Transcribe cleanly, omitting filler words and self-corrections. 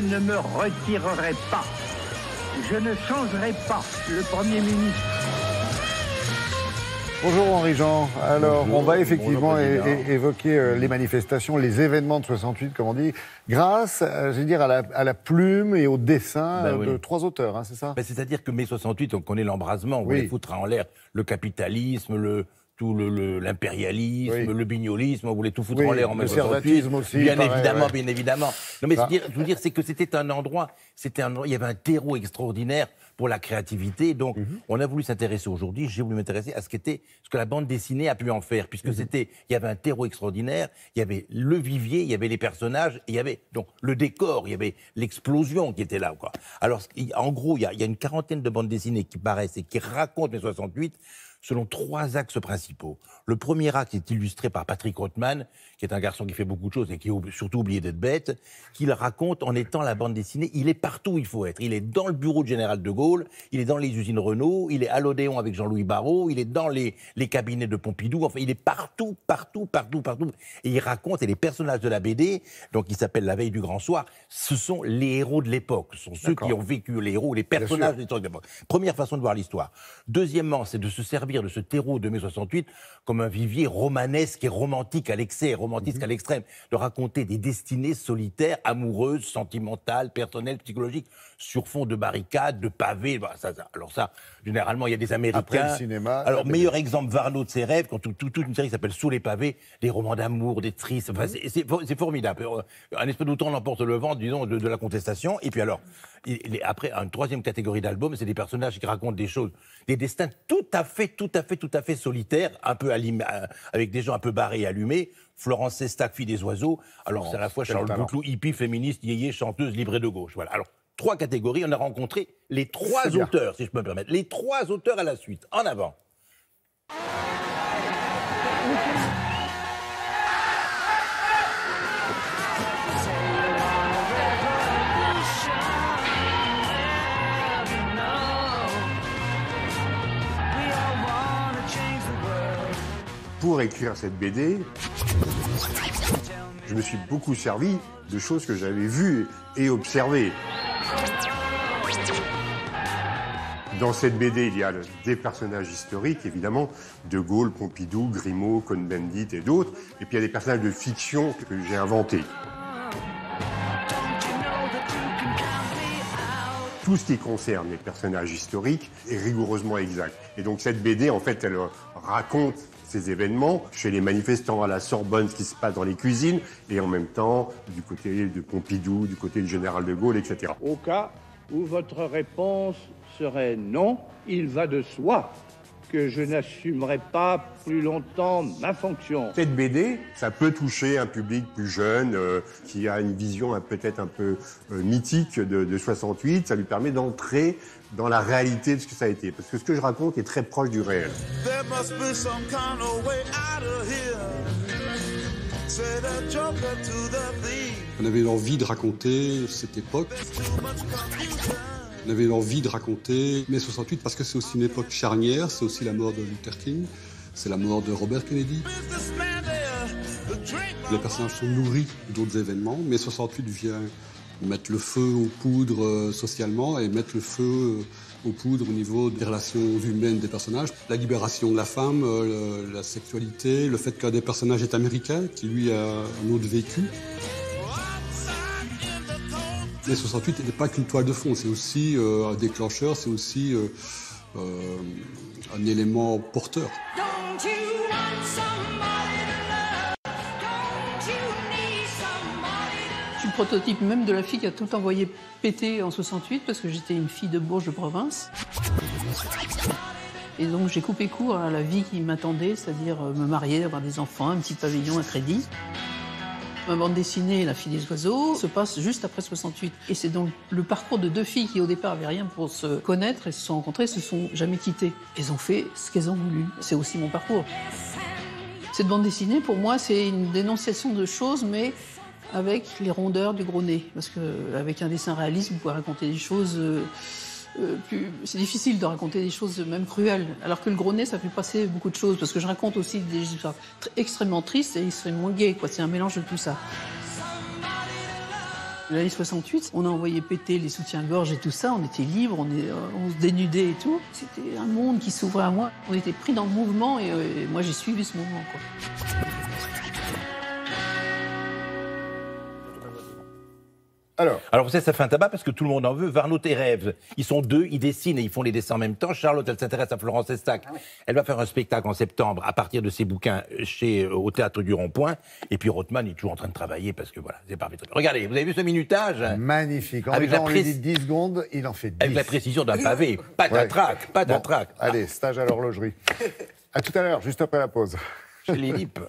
ne me retirerai pas. Je ne changerai pas le Premier ministre. Bonjour Henri-Jean. Alors, Bonjour, on va effectivement bonjour, évoquer les manifestations, les événements de 68, comme on dit, grâce, je veux dire, à la plume et au dessin de 3 auteurs, hein, c'est ça? C'est-à-dire que mai 68, on connaît l'embrasement, on voulait foutre en l'air le capitalisme, l'impérialisme, le bignolisme, on voulait tout foutre en l'air en mai 68. Le servatisme aussi. Bien évidemment. Non, mais je veux dire, c'est que c'était un endroit, il y avait un terreau extraordinaire pour la créativité. Donc, on a voulu s'intéresser aujourd'hui, j'ai voulu m'intéresser à ce que la bande dessinée a pu en faire, puisque il y avait un terreau extraordinaire, il y avait le vivier, il y avait les personnages, il y avait donc le décor, il y avait l'explosion qui était là, quoi. Alors, en gros, il y a une quarantaine de bandes dessinées qui paraissent et qui racontent mai 68, selon 3 axes principaux. Le premier axe est illustré par Patrick Rothman, qui est un garçon qui fait beaucoup de choses et qui est surtout oublié d'être bête, qu'il raconte en étant la bande dessinée. Il est partout où il faut être. Il est dans le bureau de général de Gaulle, il est dans les usines Renault, il est à l'Odéon avec Jean-Louis Barrault, il est dans les cabinets de Pompidou, enfin il est partout. Et il raconte, et les personnages de la BD, donc il s'appelle La veille du grand soir, ce sont les héros de l'époque, ce sont ceux qui ont vécu, les héros, les personnages de l'époque. Première façon de voir l'histoire. Deuxièmement, c'est de se servir de ce terreau de mai 68 comme un vivier romanesque et romantique à l'excès, romantique à l'extrême, de raconter des destinées solitaires, amoureuses, sentimentales, personnelles, psychologiques, sur fond de barricades, de pavés. Alors ça, généralement, il y a des Américains. Après le cinéma. Alors, meilleur exemple, Varno de ses rêves, quand toute une série s'appelle Sous les pavés, des romans d'amour, des tristes, enfin, c'est formidable. Un espèce d'autant l'emporte le vent, disons, de la contestation. Et puis alors, après, une troisième catégorie d'albums, c'est des personnages qui racontent des choses, des destins tout à fait solitaires, un peu avec des gens un peu barrés et allumés. Florence Sestac, fille des oiseaux. Alors, c'est à la fois Charles Bouteloup, hippie, féministe, yéyé, chanteuse, livrée de gauche. Voilà. Alors, 3 catégories. On a rencontré les 3 auteurs, si je peux me permettre. Les 3 auteurs à la suite. En avant. Pour écrire cette BD, je me suis beaucoup servi de choses que j'avais vues et observées. Dans cette BD, il y a des personnages historiques, évidemment, De Gaulle, Pompidou, Grimaud, Cohn-Bendit et d'autres. Et puis il y a des personnages de fiction que j'ai inventés. Tout ce qui concerne les personnages historiques est rigoureusement exact. Et donc cette BD, en fait, elle raconte ces événements chez les manifestants à la Sorbonne, ce qui se passe dans les cuisines, et en même temps, du côté de Pompidou, du côté du général de Gaulle, etc. Au cas où votre réponse serait non, il va de soi que je n'assumerai pas plus longtemps ma fonction. Cette BD, ça peut toucher un public plus jeune, qui a une vision peut-être un peu mythique de 68. Ça lui permet d'entrer dans la réalité de ce que ça a été. Parce que ce que je raconte est très proche du réel. On avait l'envie de raconter cette époque. On avait l'envie de raconter mai 68 parce que c'est aussi une époque charnière, c'est aussi la mort de Luther King, c'est la mort de Robert Kennedy. Les personnages sont nourris d'autres événements. Mai 68 vient mettre le feu aux poudres socialement et mettre le feu aux poudres au niveau des relations humaines des personnages. La libération de la femme, la sexualité, le fait qu'un des personnages est américain, qui lui a un autre vécu. Mai 68 n'est pas qu'une toile de fond, c'est aussi un déclencheur, c'est aussi un élément porteur. Je suis le prototype même de la fille qui a tout envoyé péter en 68 parce que j'étais une fille de Bourges de province. Et donc j'ai coupé court à la vie qui m'attendait, c'est-à-dire me marier, avoir des enfants, un petit pavillon à crédit. Ma bande dessinée, La fille des oiseaux, se passe juste après 68. Et c'est donc le parcours de 2 filles qui au départ n'avaient rien pour se connaître et se sont rencontrées, se sont jamais quittées. Elles ont fait ce qu'elles ont voulu. C'est aussi mon parcours. Cette bande dessinée, pour moi, c'est une dénonciation de choses, mais avec les rondeurs du gros nez. Parce qu'avec un dessin réaliste, vous pouvez raconter des choses c'est difficile de raconter des choses même cruelles. Alors que le gros nez, ça fait passer beaucoup de choses. Parce que je raconte aussi des histoires extrêmement tristes et extrêmement gaies, quoi. C'est un mélange de tout ça. L'année 68, on a envoyé péter les soutiens-gorge et tout ça, on était libre, on se dénudait et tout. C'était un monde qui s'ouvrait à moi. On était pris dans le mouvement et moi j'ai suivi ce mouvement, quoi. Alors vous savez, ça fait un tabac parce que tout le monde en veut. Varnaud et Rêve, ils sont deux, ils dessinent et ils font les dessins en même temps. Charlotte, elle s'intéresse à Florence Estac. Elle va faire un spectacle en septembre à partir de ses bouquins au Théâtre du Rond-Point. Et puis Rothman est toujours en train de travailler parce que voilà, c'est parfait. Regardez, vous avez vu ce minutage? Magnifique. Avec on lui dit 10 secondes, il en fait 10. Avec la précision d'un pavé. Pas d'un trac, pas d'un trac. Allez, stage à l'horlogerie. À tout à l'heure, juste après la pause. Chez les lips.